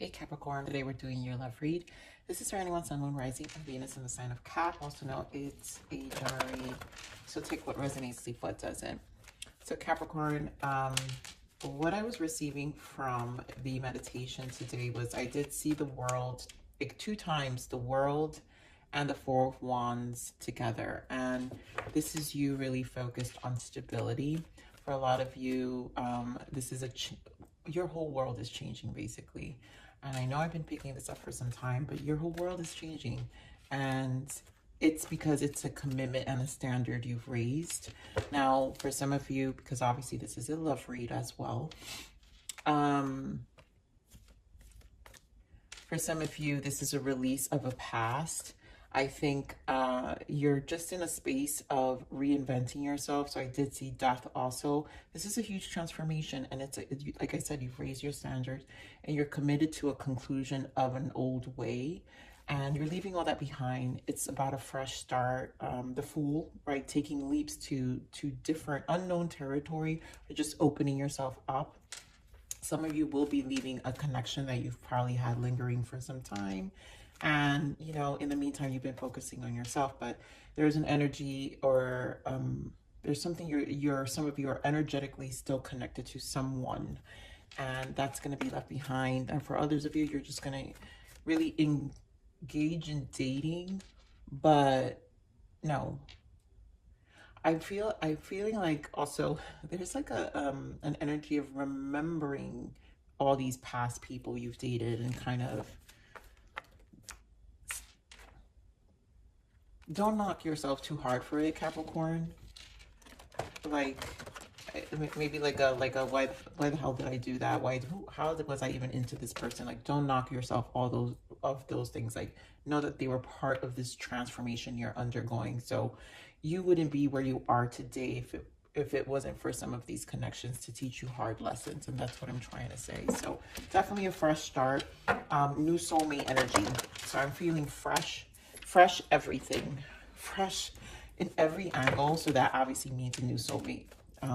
Hey Capricorn, today we're doing your love read. This is for anyone, Sun, Moon, Rising, and Venus in the sign of Cap. Also know it's a general read, so take what resonates, leave what doesn't. So Capricorn, what I was receiving from the meditation today was I did see the world, like 2 times, the world and the Four of Wands together. And this is you really focused on stability. For a lot of you, this is your whole world is changing basically. And I know I've been picking this up for some time, but your whole world is changing. And it's because it's a commitment and a standard you've raised. Now, for some of you, because obviously this is a love read as well. For some of you, this is a release of a past. I think you're just in a space of reinventing yourself. So I did see death also. This is a huge transformation. And like I said, you've raised your standards and you're committed to a conclusion of an old way. And you're leaving all that behind. It's about a fresh start. The Fool, right? Taking leaps to different unknown territory, or just opening yourself up. Some of you will be leaving a connection that you've probably had lingering for some time. And, you know, in the meantime, you've been focusing on yourself, but there's an energy or there's something some of you are energetically still connected to someone, and that's going to be left behind. And for others of you, you're just going to really engage in dating, but no. I'm feeling like also there's like an energy of remembering all these past people you've dated and kind of don't knock yourself too hard for it, Capricorn. Like maybe like a why the hell did I do that? How was I even into this person? Like, don't knock yourself all those things. Like, know that they were part of this transformation you're undergoing. So you wouldn't be where you are today if it wasn't for some of these connections to teach you hard lessons. And that's what I'm trying to say. So definitely a fresh start, new soulmate energy. So I'm feeling fresh everything, fresh in every angle. So that obviously means a new soulmate.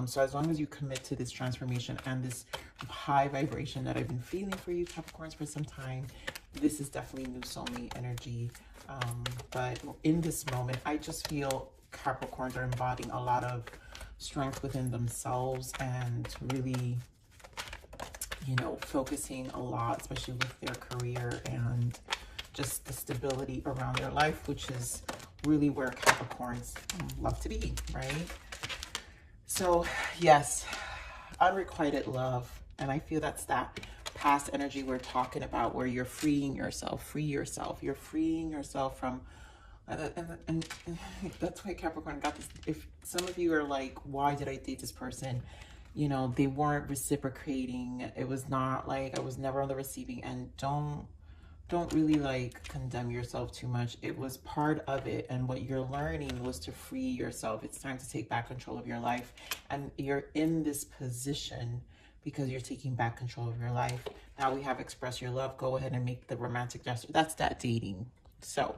So as long as you commit to this transformation and this high vibration that I've been feeling for you, Capricorns, for some time, this is definitely new soulmate energy. But in this moment, I just feel Capricorns are embodying a lot of strength within themselves and really, you know, focusing a lot, especially with their career and just the stability around their life, which is really where Capricorns love to be, right? So yes, unrequited love. And I feel that's that past energy we're talking about, where you're freeing yourself, you're freeing yourself from, and that's why Capricorn got this. If some of you are like, why did I date this person? You know, they weren't reciprocating. It was not like, I was never on the receiving end. Don't really like condemn yourself too much. It was part of it, and what you're learning was to free yourself. It's time to take back control of your life, and you're in this position because you're taking back control of your life. Now we have express your love. Go ahead and make the romantic gesture. That's that dating. So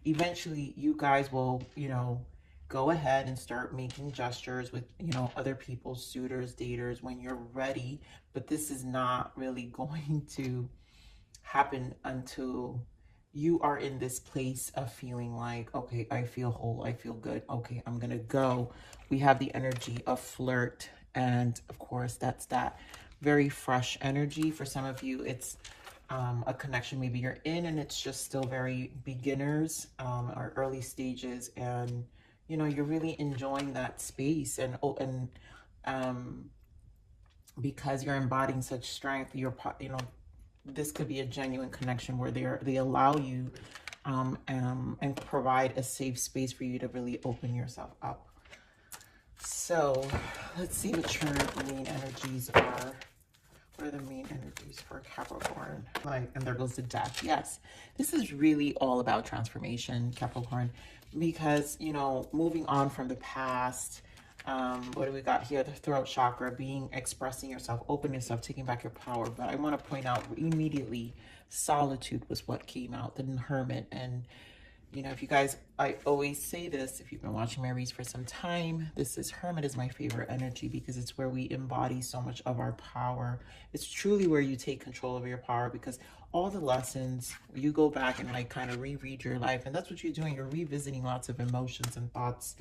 eventually you guys will, you know, go ahead and start making gestures with, you know, other people's suitors, daters when you're ready. But this is not really going to happen until you are in this place of feeling like, okay, I feel whole, I feel good, okay, I'm gonna go. We have the energy of flirt, and of course that's that very fresh energy. For some of you, it's a connection maybe you're in and it's just still very beginners or early stages, and you know, you're really enjoying that space, and because you're embodying such strength, you know, this could be a genuine connection where they allow you and provide a safe space for you to really open yourself up. So let's see what your main energies are. What are the main energies for Capricorn? Like, and there goes the death. Yes, this is really all about transformation, Capricorn, because, you know, moving on from the past. What do we got here? The throat chakra, expressing yourself, opening yourself, taking back your power. But I want to point out immediately, solitude was what came out, the hermit. And You know, if you guys, I always say this, if you've been watching my reads for some time, this is Hermit is my favorite energy because it's where we embody so much of our power. It's truly where you take control of your power, because all the lessons, you go back and like kind of reread your life, and that's what you're doing. You're revisiting lots of emotions and thoughts,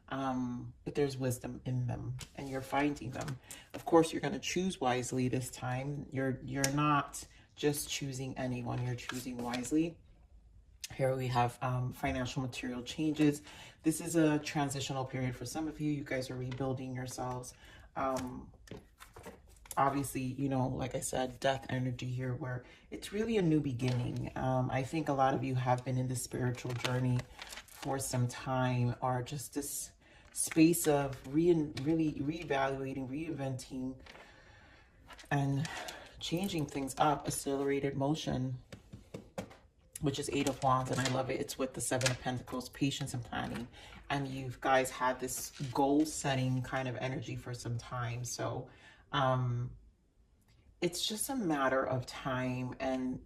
but there's wisdom in them and you're finding them. Of course, you're going to choose wisely this time. You're not just choosing anyone, you're choosing wisely. Here we have financial material changes. This is a transitional period for some of you. You guys are rebuilding yourselves. Obviously, you know, like I said, death energy here, where it's really a new beginning. I think a lot of you have been in this spiritual journey for some time, or just this space of really reevaluating, reinventing, and changing things up. Accelerated motion, which is 8 of Wands, and I love it. It's with the 7 of Pentacles, patience and planning. And you guys had this goal-setting kind of energy for some time. So it's just a matter of time. And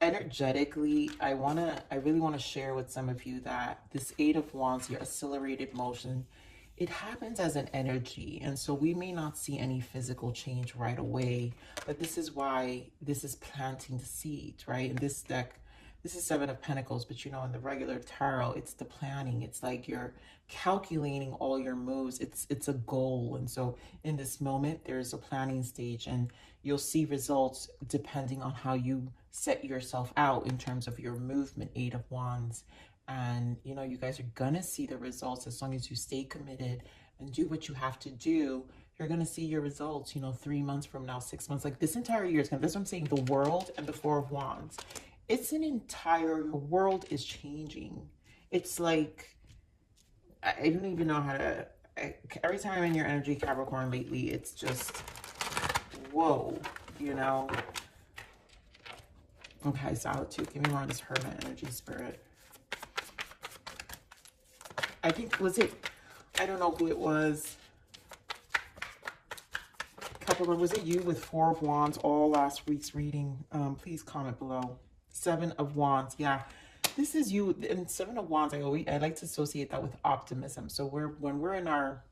energetically, I really want to share with some of you that this 8 of Wands, your accelerated motion, it happens as an energy. And so we may not see any physical change right away, but this is why this is planting the seed, right? In this deck, this is 7 of Pentacles, but you know, in the regular tarot, it's the planning. It's like you're calculating all your moves. It's a goal. And so in this moment, there's a planning stage, and you'll see results depending on how you set yourself out in terms of your movement, 8 of Wands. And, you know, you guys are going to see the results as long as you stay committed and do what you have to do. You're going to see your results, you know, 3 months from now, 6 months, like this entire year is going to, that's what I'm saying, the world and the 4 of Wands. It's an entire, your world is changing. It's like, I don't even know how to, every time I'm in your energy, Capricorn, lately, it's just, whoa, you know. Okay, solitude. Give me more of this Hermit energy, Spirit. I think, was it, I don't know who it was. Capricorn, was it you with 4 of Wands all last week's reading? Please comment below. 7 of Wands, yeah. This is you. And 7 of Wands, I like to associate that with optimism. So when we're in our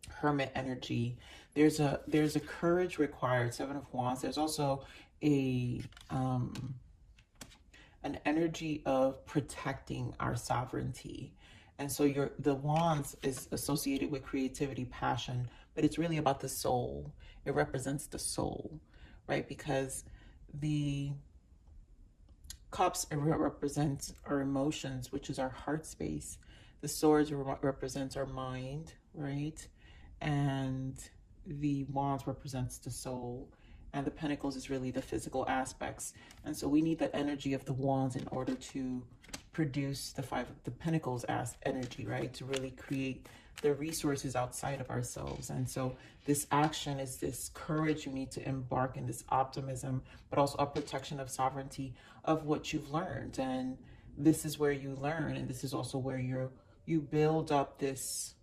Hermit energy, there's a courage required, 7 of Wands. There's also a an energy of protecting our sovereignty. And so the Wands is associated with creativity, passion, but it's really about the soul. It represents the soul, right? Because the Cups represents our emotions, which is our heart space. The Swords represents our mind, right? And the Wands represents the soul. And the Pentacles is really the physical aspects. And so we need the energy of the Wands in order to produce the Pentacles as energy, right? To really create the resources outside of ourselves. And so this action is this courage you need to embark in, this optimism, but also a protection of sovereignty of what you've learned. And this is where you learn, and this is also where you build up this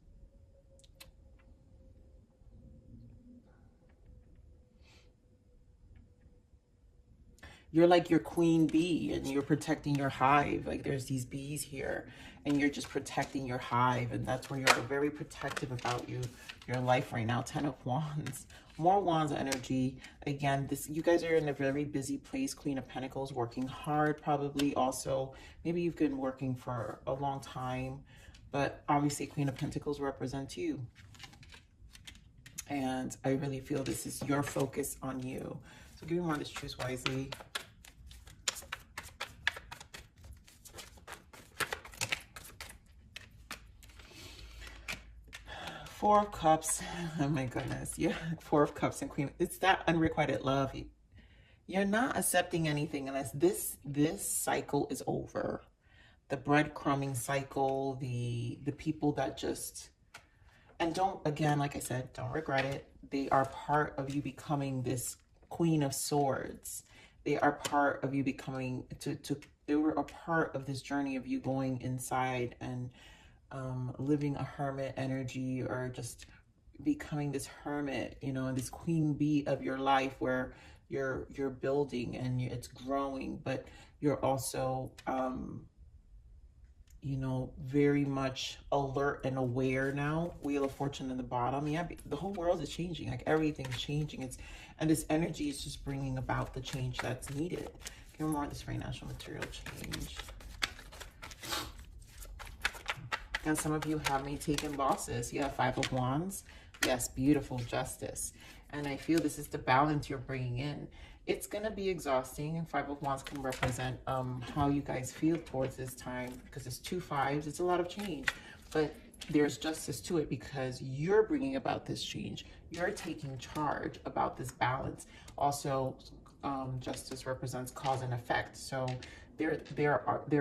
you're like your queen bee, and you're protecting your hive. Like there's these bees here, and you're just protecting your hive. And that's where you're very protective about your life right now. 10 of Wands, more Wands energy. Again, you guys are in a very busy place. Queen of Pentacles, working hard probably. Also, maybe you've been working for a long time, but obviously Queen of Pentacles represents you. And I really feel this is your focus on you. So give me more of this, choose wisely. Four of Cups. Oh my goodness. Yeah, 4 of Cups and Queen. It's that unrequited love. You're not accepting anything unless this cycle is over. The breadcrumbing cycle, the people that just, and don't, again, like I said, don't regret it. They are part of you becoming this Queen of Swords. They are part of you becoming, they were a part of this journey of you going inside and living a hermit energy, or just becoming this hermit, you know, and this queen bee of your life, where you're building and it's growing, but you're also you know, very much alert and aware now. Wheel of Fortune in the bottom. Yeah, the whole world is changing. Like everything's changing. And this energy is just bringing about the change that's needed. Give me more of this financial material change. And some of you have me taking losses. You have Five of Wands. Yes, beautiful, Justice. And I feel this is the balance you're bringing in. It's going to be exhausting, and Five of Wands can represent how you guys feel towards this time, because it's 2 5s. It's a lot of change, but there's justice to it because you're bringing about this change. You're taking charge about this balance. Also, justice represents cause and effect. So there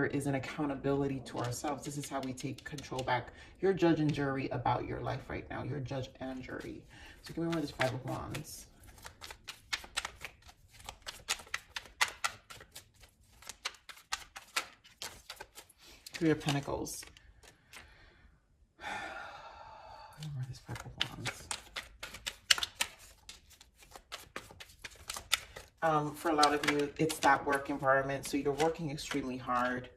is an accountability to ourselves. This is how we take control back. You're judge and jury about your life right now. You're judge and jury. So give me more of this Five of Wands. Three of Pentacles. More of this Five of Wands. For a lot of you, it's that work environment. So you're working extremely hard.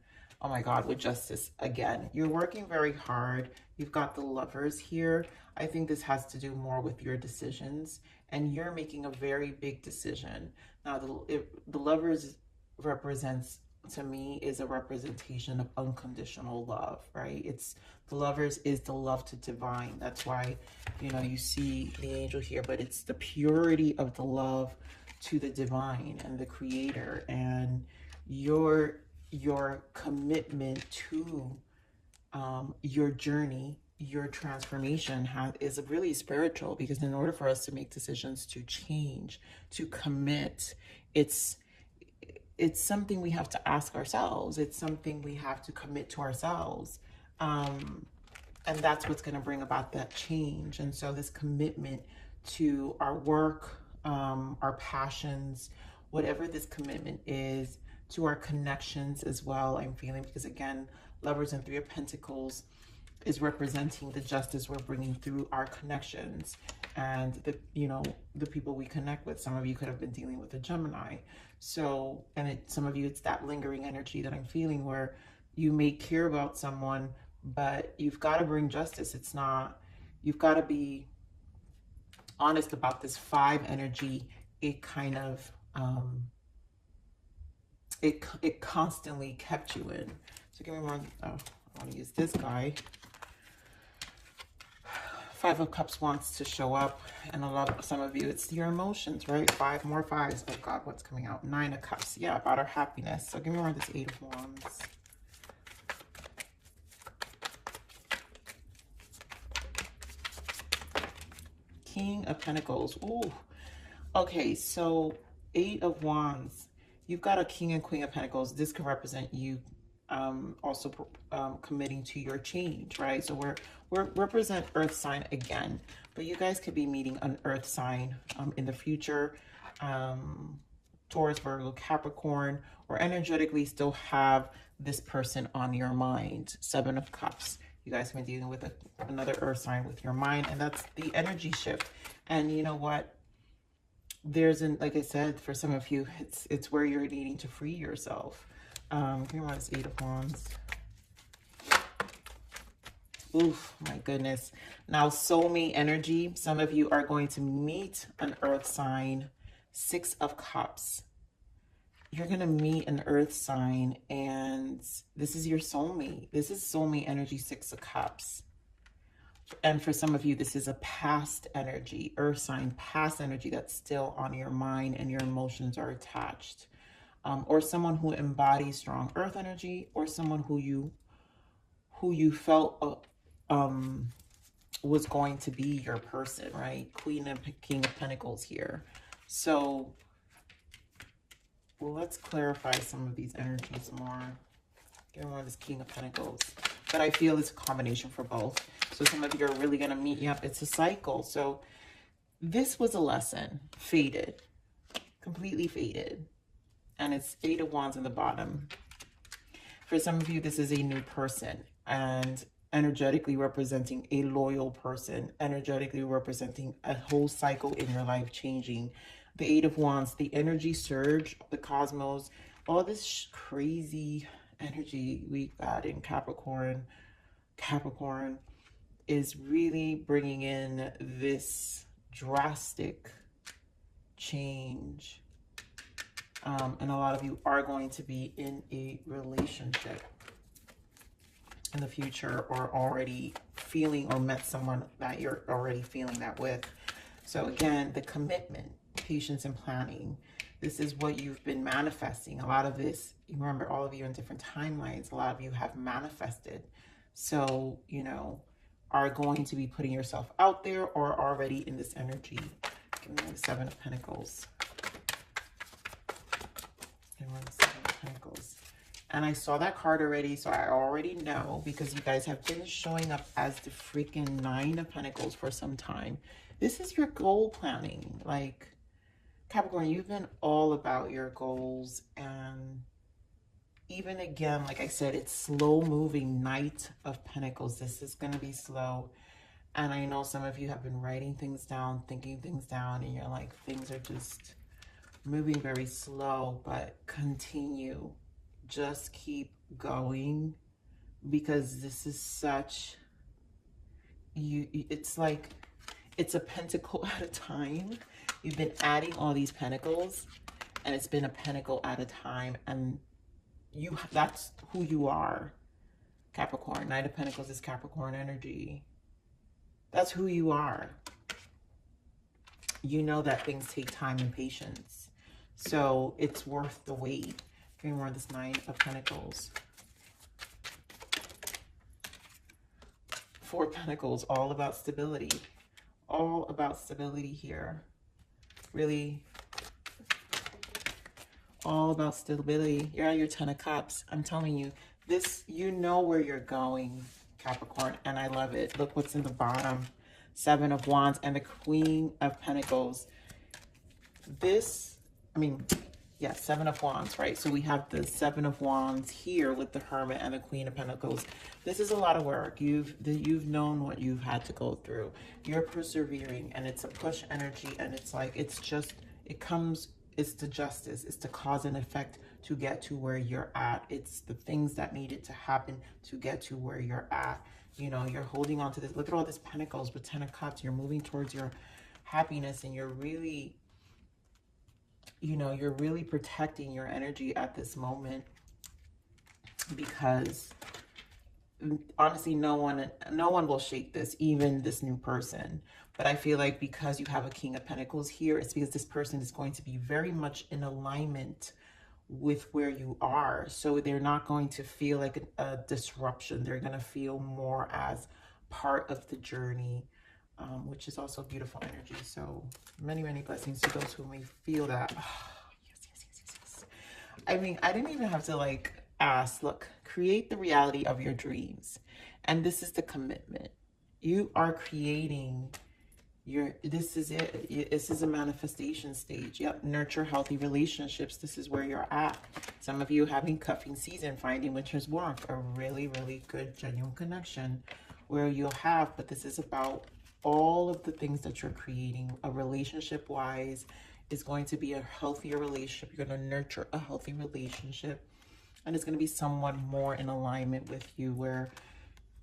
Oh my God, with Justice again. You're working very hard. You've got the Lovers here. I think this has to do more with your decisions, and you're making a very big decision. Now, the Lovers represents, to me, is a representation of unconditional love, right? It's the Lovers is the love to divine. That's why, you know, you see the angel here, but it's the purity of the love to the divine and the creator, and your commitment to your journey, your transformation is really spiritual, because in order for us to make decisions to change, to commit, it's something we have to ask ourselves. It's something we have to commit to ourselves. And that's what's going to bring about that change. And so this commitment to our work, our passions, whatever this commitment is, to our connections as well, I'm feeling, because again, Lovers and Three of Pentacles is representing the justice we're bringing through our connections and the, you know, the people we connect with. Some of you could have been dealing with a Gemini. So, and some of you, it's that lingering energy that I'm feeling, where you may care about someone, but you've got to bring justice. It's not, you've got to be honest about this 5 energy. It kind of, it constantly kept you in. So give me more. Oh, I want to use this guy. 5 of Cups wants to show up, and a lot of some of you, it's your emotions, right? 5 more 5s. Oh God, what's coming out? 9 of Cups. Yeah, about our happiness. So give me more of this 8 of Wands. King of Pentacles. Ooh. Okay, so 8 of Wands. You've got a King and Queen of Pentacles. This could represent you also committing to your change, right? So we're represent Earth sign again, but you guys could be meeting an Earth sign in the future. Taurus, Virgo, Capricorn, or energetically still have this person on your mind. 7 of Cups. You guys have been dealing with another Earth sign with your mind, and that's the energy shift. And you know what? There's like I said, for some of you, it's where you're needing to free yourself. Give me this 8 of Wands. Oof, my goodness. Now, soulmate energy. Some of you are going to meet an Earth sign. 6 of Cups. You're going to meet an Earth sign, and this is your soulmate. This is soulmate energy, 6 of Cups. And for some of you, this is a past energy, Earth sign, past energy that's still on your mind and your emotions are attached. Or someone who embodies strong Earth energy, or someone who you felt was going to be your person, right? Queen and King of Pentacles here. So let's clarify some of these energies more. Get more of this King of Pentacles. But I feel it's a combination for both. So some of you are really going to meet you up. It's a cycle. So this was a lesson. Faded. Completely faded. And it's 8 of Wands in the bottom. For some of you, this is a new person. And energetically representing a loyal person. Energetically representing a whole cycle in your life changing. The Eight of Wands, the energy surge, the cosmos, all this crazy energy we got in Capricorn. Capricorn is really bringing in this drastic change. And a lot of you are going to be in a relationship in the future, or already feeling or met someone that you're already feeling that with. So again, the commitment, patience, and planning. This is what you've been manifesting. A lot of this, remember, all of you in different timelines, a lot of you have manifested. So, you know, are going to be putting yourself out there or already in this energy. Give me the Seven of Pentacles. Give me the Seven of Pentacles. And I saw that card already, so I already know, because you guys have been showing up as the freaking Nine of Pentacles for some time. This is your goal planning. Like, Capricorn, you've been all about your goals. And even again, like I said, it's slow moving. Knight of Pentacles. This is going to be slow. And I know some of you have been writing things down, thinking things down, and you're like, things are just moving very slow. But continue. Just keep going, because this is such, it's like, it's a pentacle at a time. You've been adding all these pentacles, and it's been a pentacle at a time, and that's who you are, Capricorn. Knight of Pentacles is Capricorn energy. That's who you are. You know that things take time and patience, so it's worth the wait. More this Nine of Pentacles. Four of Pentacles, all about stability. All about stability here. Really, all about stability. You're at your Ten of Cups. I'm telling you, this, you know where you're going, Capricorn, and I love it. Look what's in the bottom. Seven of Wands and the Queen of Pentacles. This, I mean, yeah, Seven of Wands, right? So we have the Seven of Wands here with the Hermit and the Queen of Pentacles. This is a lot of work. You've known what you've had to go through. You're persevering, and it's a push energy, and it's like, it's just, it's the justice. It's the cause and effect to get to where you're at. It's the things that needed to happen to get to where you're at. You know, you're holding on to this. Look at all these Pentacles with Ten of Cups. You're moving towards your happiness, and you're really, you know, you're really protecting your energy at this moment, because honestly, no one will shake this, even this new person. But I feel like because you have a King of Pentacles here, it's because this person is going to be very much in alignment with where you are. So they're not going to feel like a disruption. They're going to feel more as part of the journey. Which is also beautiful energy. So many, many blessings to those who may feel that. Oh, yes, yes, yes, yes, yes. I mean, I didn't even have to like ask. Look, create the reality of your dreams. And this is the commitment. You are creating this is it. This is a manifestation stage. Yep. Nurture healthy relationships. This is where you're at. Some of you having cuffing season, finding winter's warmth, a really, really good, genuine connection where you'll have, but this is about all of the things that you're creating. A relationship wise is going to be a healthier relationship. You're going to nurture a healthy relationship, and it's going to be someone more in alignment with you, where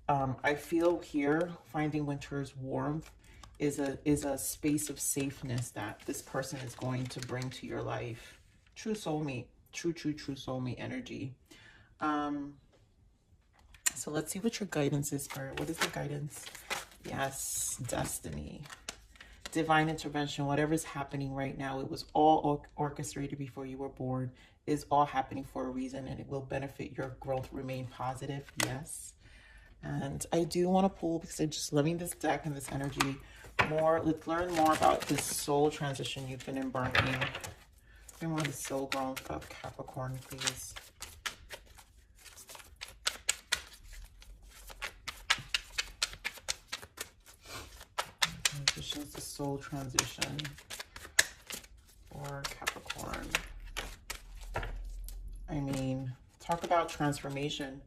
I feel here finding winter's warmth is a space of safeness that this person is going to bring to your life. True soulmate, true soulmate energy. So let's see what your guidance is for. What is the guidance? Yes, destiny, divine intervention. Whatever's happening right now, it was all orchestrated before you were born, is all happening for a reason, and it will benefit your growth. Remain positive. Yes. And I do want to pull, because I'm just loving this deck and this energy more. Let's learn more about this soul transition you've been embarking. Give me more of the soul growth of Capricorn, please. The soul transition for Capricorn. I mean, talk about transformation.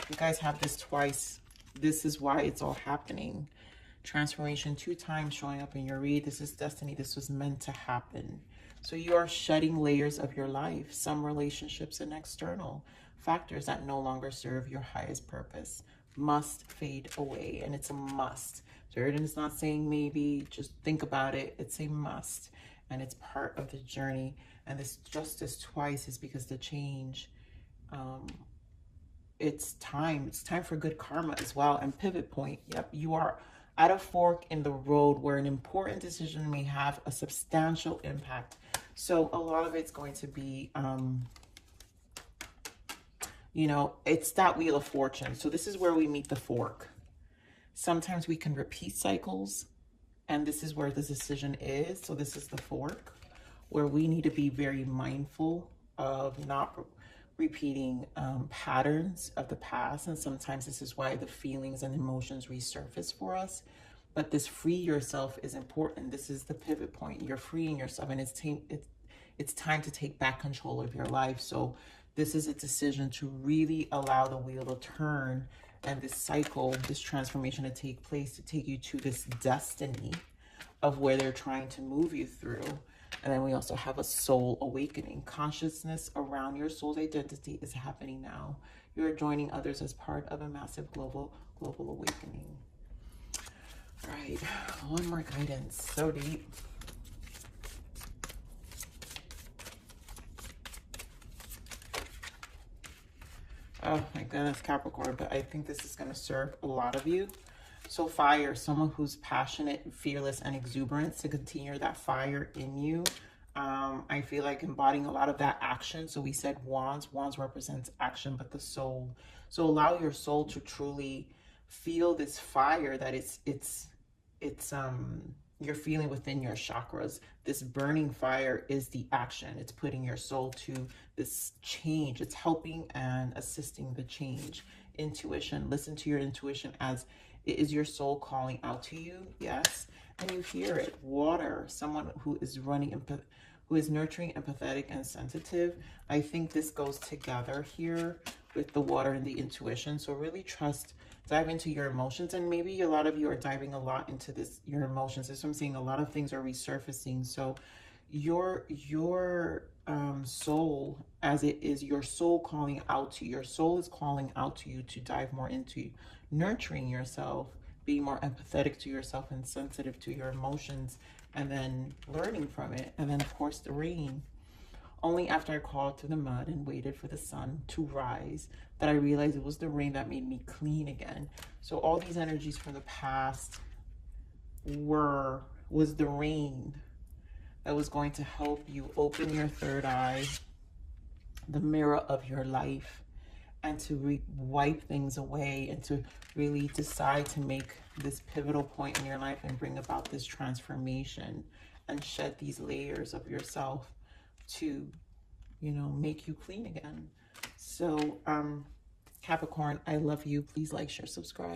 You guys have this twice. This is why it's all happening. Transformation 2 times showing up in your read. This is destiny. This was meant to happen. So you are shedding layers of your life, some relationships and external factors that no longer serve your highest purpose must fade away. And it's a must. Jordan is not saying maybe, just think about it. It's a must. And it's part of the journey. And this justice twice is because the change, it's time for good karma as well. And pivot point. Yep, you are at a fork in the road where an important decision may have a substantial impact. So a lot of it's going to be, you know, it's that wheel of fortune. So this is where we meet the fork. Sometimes we can repeat cycles, and this is where the decision is. So this is the fork, where we need to be very mindful of not repeating patterns of the past. And sometimes this is why the feelings and emotions resurface for us. But this free yourself is important. This is the pivot point. You're freeing yourself, and it's time to take back control of your life. So this is a decision to really allow the wheel to turn and this cycle, this transformation to take place, to take you to this destiny of where they're trying to move you through. And then we also have a soul awakening. Consciousness around your soul's identity is happening now. You're joining others as part of a massive global awakening. All right, one more guidance. So deep. Oh my goodness, Capricorn, but I think this is going to serve a lot of you. So fire, someone who's passionate, fearless, and exuberant, to continue that fire in you. I feel like embodying a lot of that action. So we said wands. Wands represents action, but the soul. So allow your soul to truly feel this fire that you're feeling within your chakras. This burning fire is the action. It's putting your soul to this change. It's helping and assisting the change. Intuition. Listen to your intuition, as it is your soul calling out to you. Yes. And you hear it. Water. Someone who is who is nurturing, empathetic, and sensitive. I think this goes together here with the water and the intuition. So really dive into your emotions. And maybe a lot of you are diving a lot into your emotions. As I'm seeing, a lot of things are resurfacing. So your soul, as it is your soul calling out to you, your soul is calling out to you to dive more into nurturing yourself, being more empathetic to yourself and sensitive to your emotions, and then learning from it. And then of course the rain. Only after I crawled through the mud and waited for the sun to rise that I realized it was the rain that made me clean again. So all these energies from the past was the rain that was going to help you open your third eye, the mirror of your life, and to wipe things away, and to really decide to make this pivotal point in your life and bring about this transformation and shed these layers of yourself to, you know, make you clean again. So Capricorn, I love you. Please like, share, subscribe.